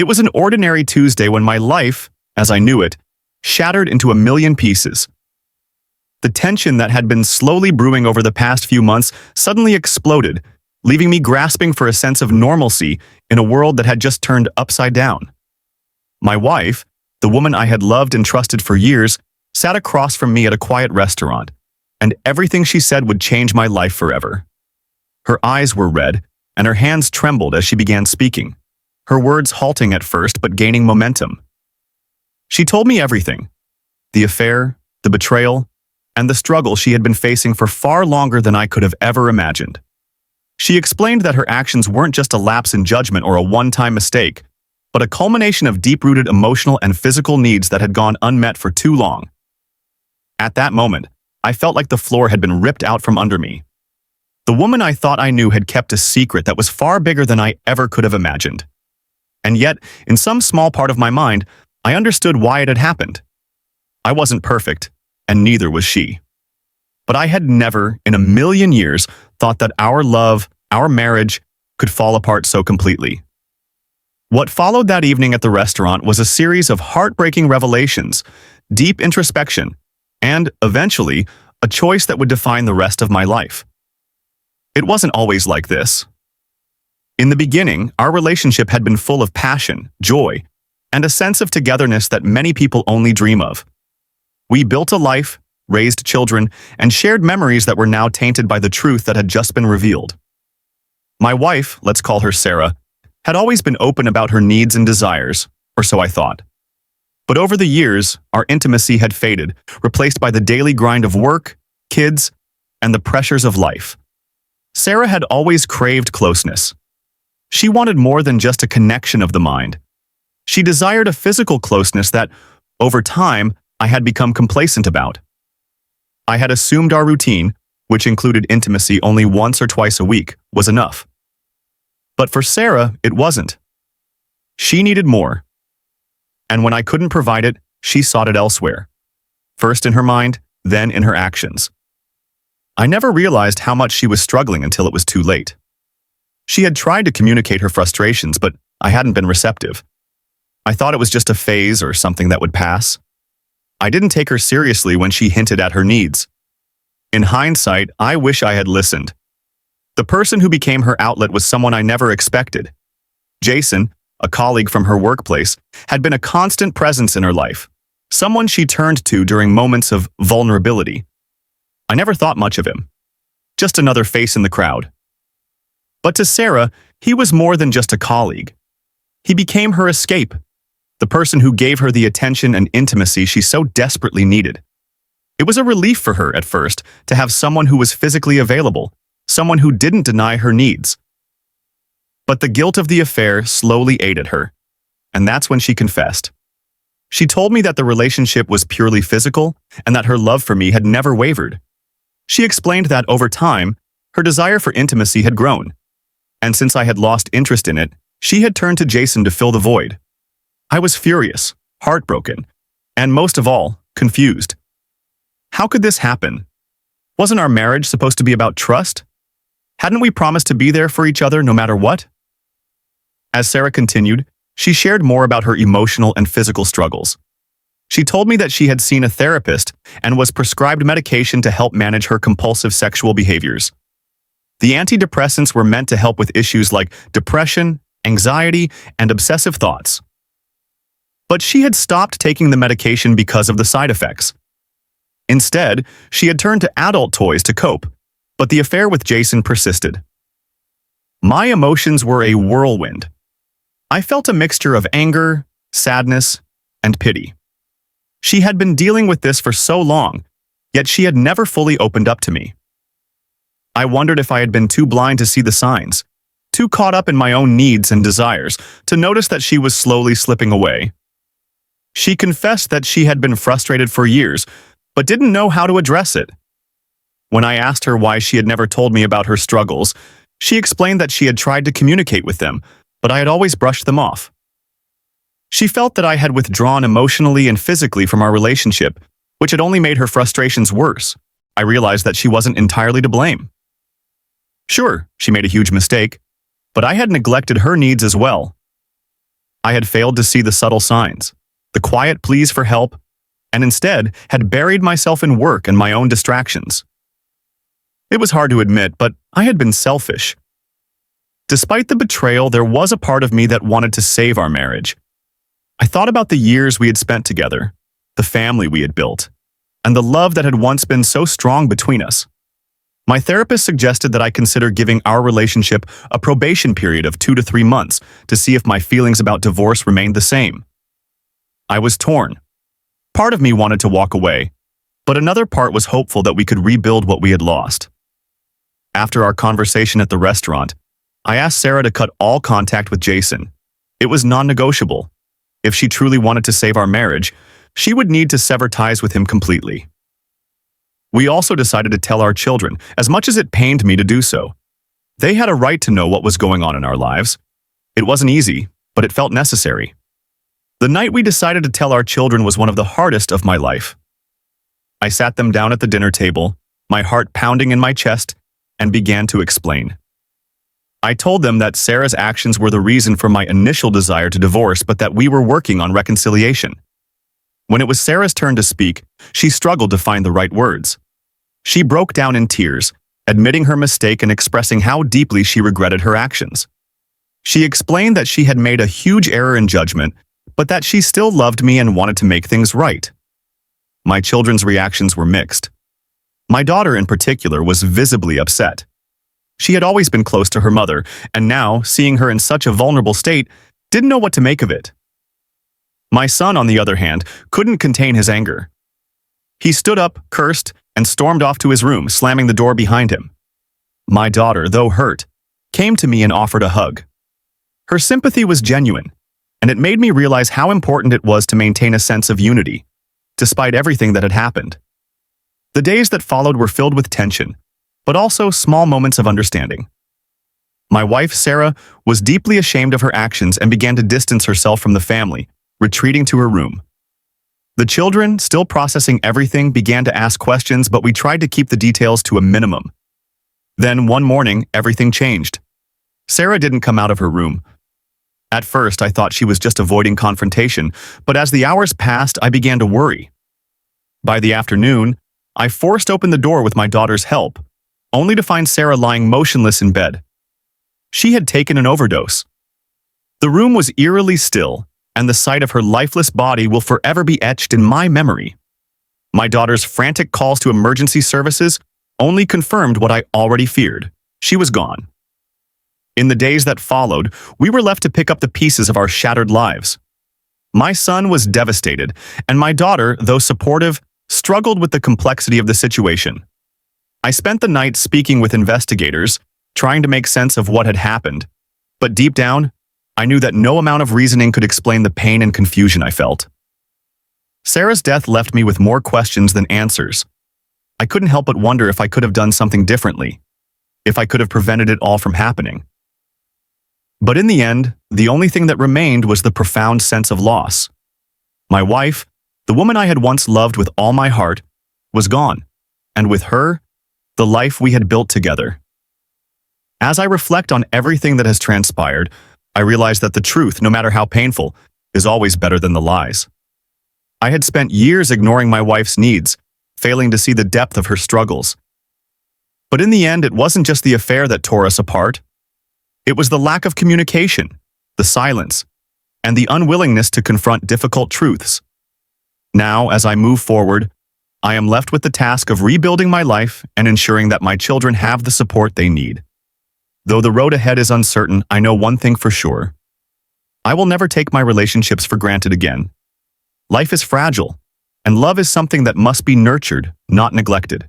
It was an ordinary Tuesday when my life, as I knew it, shattered into a million pieces. The tension that had been slowly brewing over the past few months suddenly exploded, leaving me grasping for a sense of normalcy in a world that had just turned upside down. My wife, the woman I had loved and trusted for years, sat across from me at a quiet restaurant, and everything she said would change my life forever. Her eyes were red, and her hands trembled as she began speaking, her words halting at first but gaining momentum. She told me everything: the affair, the betrayal, and the struggle she had been facing for far longer than I could have ever imagined. She explained that her actions weren't just a lapse in judgment or a one-time mistake, but a culmination of deep-rooted emotional and physical needs that had gone unmet for too long. At that moment, I felt like the floor had been ripped out from under me. The woman I thought I knew had kept a secret that was far bigger than I ever could have imagined. And yet, in some small part of my mind, I understood why it had happened. I wasn't perfect, and neither was she. But I had never, in a million years, thought that our love, our marriage, could fall apart so completely. What followed that evening at the restaurant was a series of heartbreaking revelations, deep introspection, and, eventually, a choice that would define the rest of my life. It wasn't always like this. In the beginning, our relationship had been full of passion, joy, and a sense of togetherness that many people only dream of. We built a life, raised children, and shared memories that were now tainted by the truth that had just been revealed. My wife, let's call her Sarah, had always been open about her needs and desires, or so I thought. But over the years, our intimacy had faded, replaced by the daily grind of work, kids, and the pressures of life. Sarah had always craved closeness. She wanted more than just a connection of the mind. She desired a physical closeness that, over time, I had become complacent about. I had assumed our routine, which included intimacy only once or twice a week, was enough. But for Sarah, it wasn't. She needed more. And when I couldn't provide it, she sought it elsewhere. First in her mind, then in her actions. I never realized how much she was struggling until it was too late. She had tried to communicate her frustrations, but I hadn't been receptive. I thought it was just a phase or something that would pass. I didn't take her seriously when she hinted at her needs. In hindsight, I wish I had listened. The person who became her outlet was someone I never expected. Jason, a colleague from her workplace, had been a constant presence in her life, someone she turned to during moments of vulnerability. I never thought much of him. Just another face in the crowd. But to Sarah, he was more than just a colleague. He became her escape, the person who gave her the attention and intimacy she so desperately needed. It was a relief for her at first to have someone who was physically available, someone who didn't deny her needs. But the guilt of the affair slowly ate at her, and that's when she confessed. She told me that the relationship was purely physical and that her love for me had never wavered. She explained that over time, her desire for intimacy had grown, and since I had lost interest in it, she had turned to Jason to fill the void. I was furious, heartbroken, and most of all, confused. How could this happen? Wasn't our marriage supposed to be about trust? Hadn't we promised to be there for each other no matter what? As Sarah continued, she shared more about her emotional and physical struggles. She told me that she had seen a therapist and was prescribed medication to help manage her compulsive sexual behaviors. The antidepressants were meant to help with issues like depression, anxiety, and obsessive thoughts. But she had stopped taking the medication because of the side effects. Instead, she had turned to adult toys to cope, but the affair with Jason persisted. My emotions were a whirlwind. I felt a mixture of anger, sadness, and pity. She had been dealing with this for so long, yet she had never fully opened up to me. I wondered if I had been too blind to see the signs, too caught up in my own needs and desires to notice that she was slowly slipping away. She confessed that she had been frustrated for years, but didn't know how to address it. When I asked her why she had never told me about her struggles, she explained that she had tried to communicate with them, but I had always brushed them off. She felt that I had withdrawn emotionally and physically from our relationship, which had only made her frustrations worse. I realized that she wasn't entirely to blame. Sure, she made a huge mistake, but I had neglected her needs as well. I had failed to see the subtle signs, the quiet pleas for help, and instead had buried myself in work and my own distractions. It was hard to admit, but I had been selfish. Despite the betrayal, there was a part of me that wanted to save our marriage. I thought about the years we had spent together, the family we had built, and the love that had once been so strong between us. My therapist suggested that I consider giving our relationship a probation period of 2 to 3 months to see if my feelings about divorce remained the same. I was torn. Part of me wanted to walk away, but another part was hopeful that we could rebuild what we had lost. After our conversation at the restaurant, I asked Sarah to cut all contact with Jason. It was non-negotiable. If she truly wanted to save our marriage, she would need to sever ties with him completely. We also decided to tell our children, as much as it pained me to do so. They had a right to know what was going on in our lives. It wasn't easy, but it felt necessary. The night we decided to tell our children was one of the hardest of my life. I sat them down at the dinner table, my heart pounding in my chest, and began to explain. I told them that Sarah's actions were the reason for my initial desire to divorce, but that we were working on reconciliation. When it was Sarah's turn to speak, she struggled to find the right words. She broke down in tears, admitting her mistake and expressing how deeply she regretted her actions. She explained that she had made a huge error in judgment, but that she still loved me and wanted to make things right. My children's reactions were mixed. My daughter in particular was visibly upset. She had always been close to her mother, and now, seeing her in such a vulnerable state, didn't know what to make of it. My son, on the other hand, couldn't contain his anger. He stood up, cursed, and stormed off to his room, slamming the door behind him. My daughter, though hurt, came to me and offered a hug. Her sympathy was genuine, and it made me realize how important it was to maintain a sense of unity, despite everything that had happened. The days that followed were filled with tension, but also small moments of understanding. My wife, Sarah, was deeply ashamed of her actions and began to distance herself from the family, retreating to her room. The children, still processing everything, began to ask questions, but we tried to keep the details to a minimum. Then, one morning, everything changed. Sarah didn't come out of her room. At first, I thought she was just avoiding confrontation, but as the hours passed, I began to worry. By the afternoon, I forced open the door with my daughter's help, only to find Sarah lying motionless in bed. She had taken an overdose. The room was eerily still, and the sight of her lifeless body will forever be etched in my memory. My daughter's frantic calls to emergency services only confirmed what I already feared. She was gone. In the days that followed, we were left to pick up the pieces of our shattered lives. My son was devastated, and my daughter, though supportive, struggled with the complexity of the situation. I spent the night speaking with investigators, trying to make sense of what had happened, but deep down, I knew that no amount of reasoning could explain the pain and confusion I felt. Sarah's death left me with more questions than answers. I couldn't help but wonder if I could have done something differently, if I could have prevented it all from happening. But in the end, the only thing that remained was the profound sense of loss. My wife, the woman I had once loved with all my heart, was gone, and with her, the life we had built together. As I reflect on everything that has transpired, I realize that the truth, no matter how painful, is always better than the lies. I had spent years ignoring my wife's needs, failing to see the depth of her struggles. But in the end, it wasn't just the affair that tore us apart. It was the lack of communication, the silence, and the unwillingness to confront difficult truths. Now, as I move forward, I am left with the task of rebuilding my life and ensuring that my children have the support they need. Though the road ahead is uncertain, I know one thing for sure. I will never take my relationships for granted again. Life is fragile, and love is something that must be nurtured, not neglected.